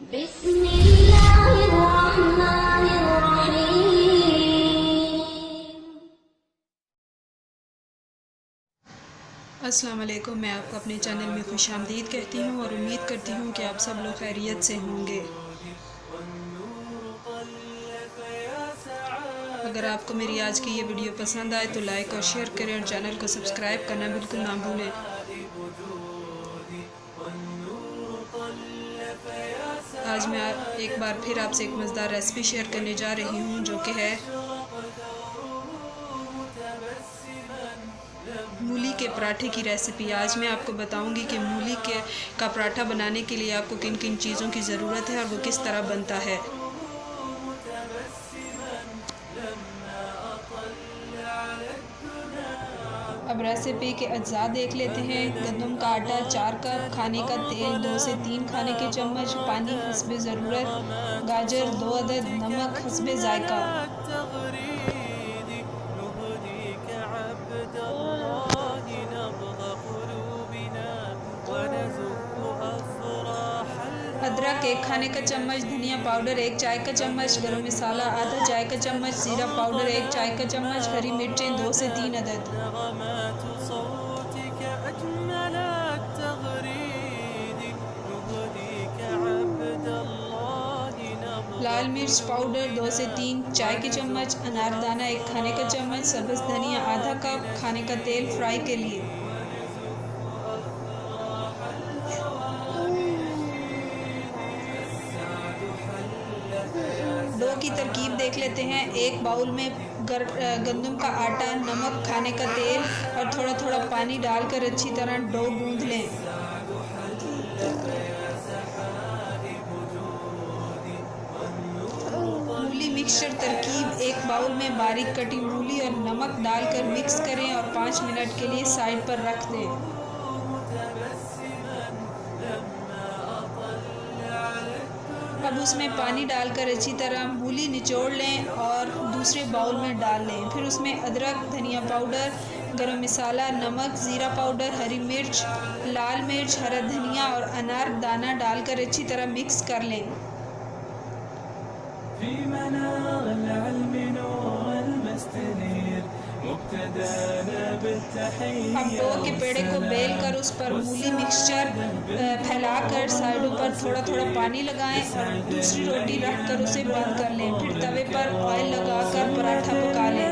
अस्सलाम वालेकुम। मैं आपको अपने चैनल में खुशामदीद कहती हूँ और उम्मीद करती हूँ कि आप सब लोग खैरियत से होंगे। अगर आपको मेरी आज की ये वीडियो पसंद आए तो लाइक और शेयर करें और चैनल को सब्सक्राइब करना बिल्कुल ना भूलें। आज मैं एक बार फिर आपसे एक मज़ेदार रेसिपी शेयर करने जा रही हूँ, जो कि है मूली के पराठे की रेसिपी। आज मैं आपको बताऊंगी कि मूली का पराठा बनाने के लिए आपको किन किन चीज़ों की ज़रूरत है और वो किस तरह बनता है। अब रेसिपी के अज्जा देख लेते हैं। गंदम का आटा 4 कप, खाने का तेल 2 से 3 खाने के चम्मच, पानी हस्बे ज़रूरत, गाजर 2 अदद, नमक हस्बे ज़ायका। अदरक 1 खाने का चम्मच, धनिया पाउडर 1 चाय का चम्मच, गरम मसाला आधा चाय का चम्मच, जीरा पाउडर 1 चाय का चम्मच, हरी मिर्चें 2 से 3 अदद। लाल मिर्च पाउडर 2 से 3 चाय के चम्मच, अनारदाना 1 खाने का चम्मच, सब्ज़ धनिया आधा कप, खाने का तेल फ्राई के लिए। डो की तरकीब देख लेते हैं। एक बाउल में गंदम का आटा, नमक, खाने का तेल और थोड़ा थोड़ा पानी डालकर अच्छी तरह डो गूंद लें। मूली मिक्सचर तरकीब। एक बाउल में बारीक कटी मूली और नमक डालकर मिक्स करें और 5 मिनट के लिए साइड पर रख दें। अब उसमें पानी डालकर अच्छी तरह मूली निचोड़ लें और दूसरे बाउल में डाल लें। फिर उसमें अदरक, धनिया पाउडर, गरम मसाला, नमक, ज़ीरा पाउडर, हरी मिर्च, लाल मिर्च, हरा धनिया और अनार दाना डालकर अच्छी तरह मिक्स कर लें। अब डो के पेड़े को बेल कर उस पर मूली मिक्सचर फैलाकर साइडों पर थोड़ा थोड़ा पानी लगाएं और दूसरी रोटी रख कर उसे बंद कर लें। फिर तवे पर ऑयल लगाकर पराठा पका लें।